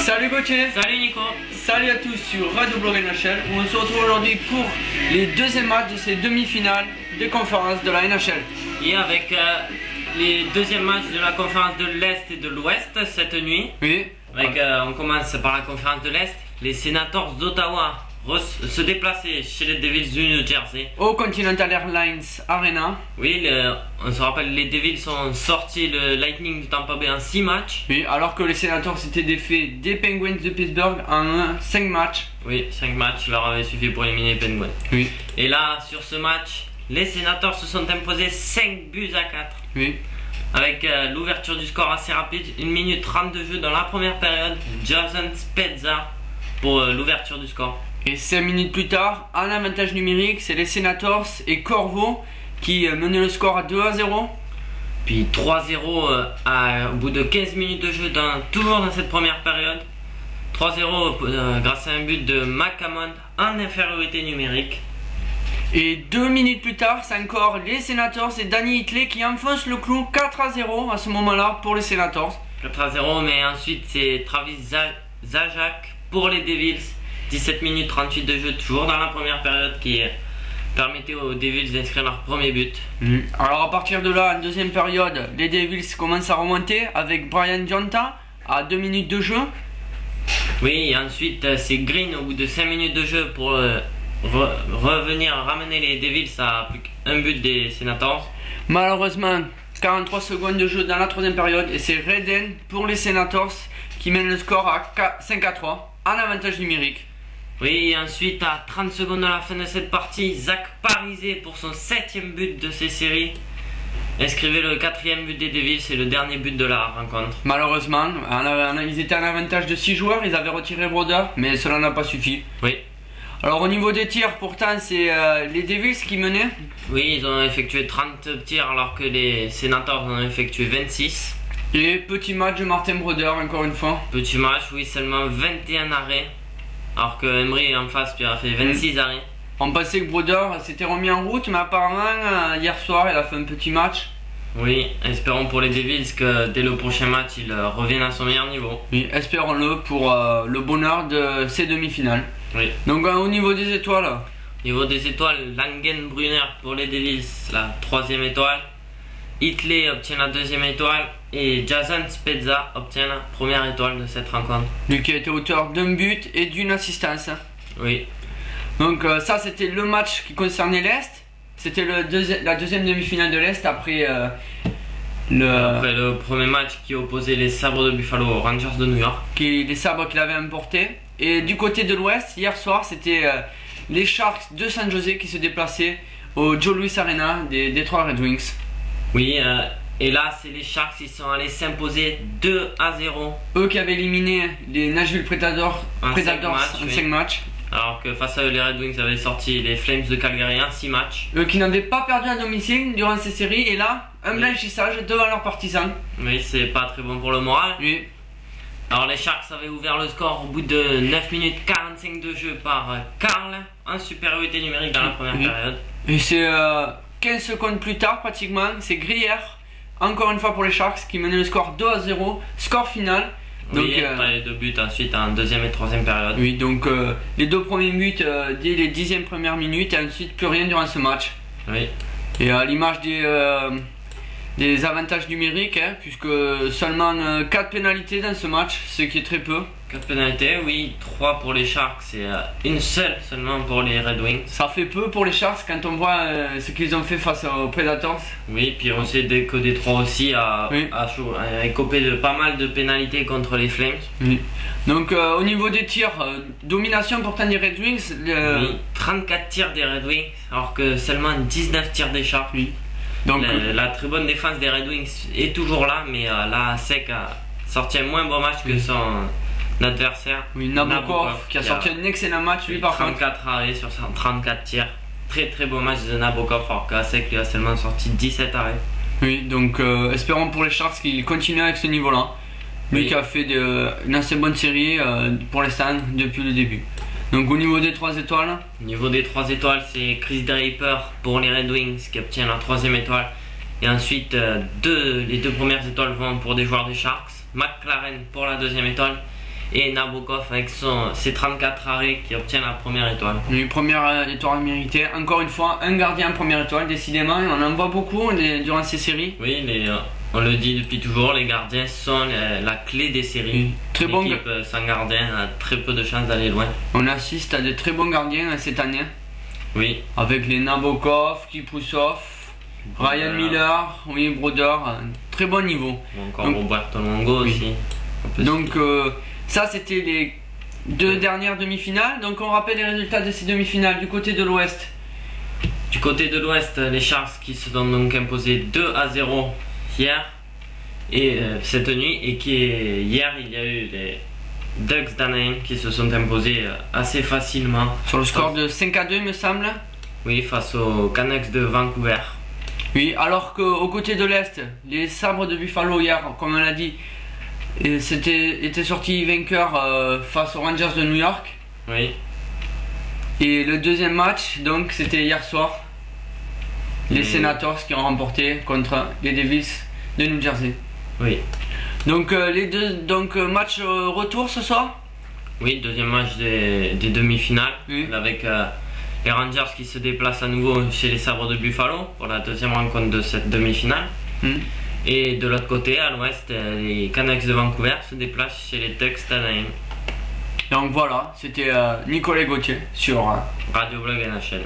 Salut Gauthier. Salut Nico. Salut à tous sur Radio Blog NHL où on se retrouve aujourd'hui pour les deuxièmes matchs de ces demi-finales de conférence de la NHL. Et avec les deuxièmes matchs de la conférence de l'Est et de l'Ouest cette nuit. Oui. Avec, on commence par la conférence de l'Est. Les Senators d'Ottawa se déplacer chez les Devils du New Jersey Au Continental Airlines Arena. Oui, on se rappelle, les Devils ont sorti le Lightning de Tampa Bay en 6 matchs. Oui, alors que les Senators s'étaient défaits des Penguins de Pittsburgh en 5 matchs. Oui, 5 matchs leur avaient suffi pour éliminer les Penguins. Oui. Et là, sur ce match, les Senators se sont imposés 5 buts à 4. Oui. Avec l'ouverture du score assez rapide, 1 minute 30 de jeu dans la première période, Jason Spezza pour l'ouverture du score. Et 5 minutes plus tard, en avantage numérique, c'est les Senators et Corvo qui menaient le score à 2-0. Puis 3-0 au bout de 15 minutes de jeu, toujours dans cette première période. 3-0 grâce à un but de McAmmond en infériorité numérique. Et 2 minutes plus tard, c'est encore les Senators et Danny Hitley qui enfoncent le clou 4-0 à ce moment-là pour les Senators. 4-0, mais ensuite c'est Travis Zajac pour les Devils. 17 minutes 38 de jeu, toujours dans la première période, qui permettait aux Devils d'inscrire leur premier but. Alors à partir de là, en deuxième période, les Devils commencent à remonter avec Brian Jonta à 2 minutes de jeu. Oui, et ensuite c'est Green au bout de 5 minutes de jeu pour revenir ramener les Devils à plus qu'un but des Senators. Malheureusement, 43 secondes de jeu dans la troisième période et c'est Redden pour les Senators qui mène le score à 5-3 en avantage numérique. Oui, et ensuite à 30 secondes à la fin de cette partie, Zach Parise pour son 7e but de ces séries inscrivait le 4e but des Devils et le dernier but de la rencontre. Malheureusement, ils étaient en avantage de 6 joueurs, ils avaient retiré Broder, mais cela n'a pas suffi. Oui. Alors au niveau des tirs, pourtant c'est les Devils qui menaient. Oui, ils ont effectué 30 tirs alors que les Senators en ont effectué 26. Et petit match de Martin Broder encore une fois. Petit match, oui, seulement 21 arrêts. Alors que Emery en face a fait 26 arrêts. On pensait que Broder s'était remis en route, mais apparemment hier soir il a fait un petit match. Oui, espérons pour les Devils que dès le prochain match il revienne à son meilleur niveau. Oui, espérons-le pour le bonheur de ces demi-finales. Oui. Donc au niveau des étoiles. Au niveau des étoiles, Langenbrunner pour les Devils, la 3e étoile. Hitley obtient la 2e étoile et Jason Spezza obtient la 1re étoile de cette rencontre. Lui qui a été auteur d'un but et d'une assistance. Oui. Donc ça c'était le match qui concernait l'Est. C'était la deuxième demi-finale de l'Est après le premier match qui opposait les Sabres de Buffalo aux Rangers de New York. Les Sabres qui l'avaient emporté. Et du côté de l'Ouest, hier soir, c'était les Sharks de San Jose qui se déplaçaient au Joe Louis Arena des Detroit Red Wings. Oui, et là, c'est les Sharks qui sont allés s'imposer 2-0. Eux qui avaient éliminé les Nashville Predators en 5 matchs. Alors que face à eux, les Red Wings avaient sorti les Flames de Calgary en 6 matchs. Eux qui n'avaient pas perdu à domicile durant ces séries. Et là, un blanchissage devant leurs partisans. Oui, c'est pas très bon pour le moral. Oui. Alors les Sharks avaient ouvert le score au bout de 9 minutes 45 de jeu par Karl en supériorité numérique dans la première période. Et c'est 15 secondes plus tard pratiquement, c'est Grière, encore une fois pour les Sharks, qui menait le score 2-0, score final. Donc, oui, les 2 buts ensuite en 2e et 3e période. Oui, donc les 2 premiers buts dès les 10e premières minutes et ensuite plus rien durant ce match. Oui. Et à l'image des avantages numériques, puisque seulement 4 pénalités dans ce match, ce qui est très peu. 4 pénalités, oui, 3 pour les Sharks et une seule seulement pour les Red Wings. Ça fait peu pour les Sharks quand on voit ce qu'ils ont fait face aux Predators. Oui, puis on sait que Détroit aussi a écopé de pas mal de pénalités contre les Flames. Oui. Donc au niveau des tirs, domination pourtant des Red Wings. Oui, 34 tirs des Red Wings, alors que seulement 19 tirs des Sharks. Oui. Donc, la très bonne défense des Red Wings est toujours là, mais là, Sek a sorti un moins bon match que son adversaire. Oui, Nabokov qui a sorti un excellent match, lui par contre. 34 arrêts sur 34 tirs. Très très beau match de Nabokov, alors qu'Asek lui a seulement sorti 17 arrêts. Oui, donc espérons pour les Sharks qu'ils continuent avec ce niveau-là. Lui qui a fait une assez bonne série pour l'instant depuis le début. Donc au niveau des 3 étoiles. Au niveau des 3 étoiles, c'est Chris Draper pour les Red Wings qui obtient la 3e étoile. Et ensuite, les 2 premières étoiles vont pour des joueurs des Sharks. McLaren pour la 2e étoile. et Nabokov avec ses 34 arrêts qui obtient la première étoile. Une première étoile méritée. Encore une fois, un gardien première étoile, décidément. On en voit beaucoup durant ces séries. Oui, on le dit depuis toujours, les gardiens sont la clé des séries. Oui. Très bon. L'équipe sans gardien a très peu de chances d'aller loin. On assiste à de très bons gardiens cette année. Oui. Avec les Nabokov, Kiprusoff, Ryan Miller, oui, Broder, très bon niveau. Ou encore Roberto Longo aussi. Donc ça c'était les deux dernières demi-finales. Donc on rappelle les résultats de ces demi-finales du côté de l'Ouest. Du côté de l'Ouest, les Sharks qui se sont donc imposés 2-0 hier et cette nuit, et hier il y a eu les Ducks d'Anaheim qui se sont imposés assez facilement. Sur le score de 5-2 me semble. Oui, face aux Canucks de Vancouver. Oui, alors qu'au côté de l'Est, les Sabres de Buffalo hier, comme on l'a dit, étaient sortis vainqueurs face aux Rangers de New York. Oui. Et le deuxième match, donc c'était hier soir. Les Senators qui ont remporté contre les Devils de New Jersey. Oui. Donc les deux match retour ce soir. Oui, deuxième match des demi-finales, oui. Avec les Rangers qui se déplacent à nouveau chez les Sabres de Buffalo pour la deuxième rencontre de cette demi-finale. Et de l'autre côté, à l'ouest, les Canucks de Vancouver se déplacent chez les Ducks d'Anaheim. Donc voilà, c'était Nicolas Gauthier sur Radio Blog NHL.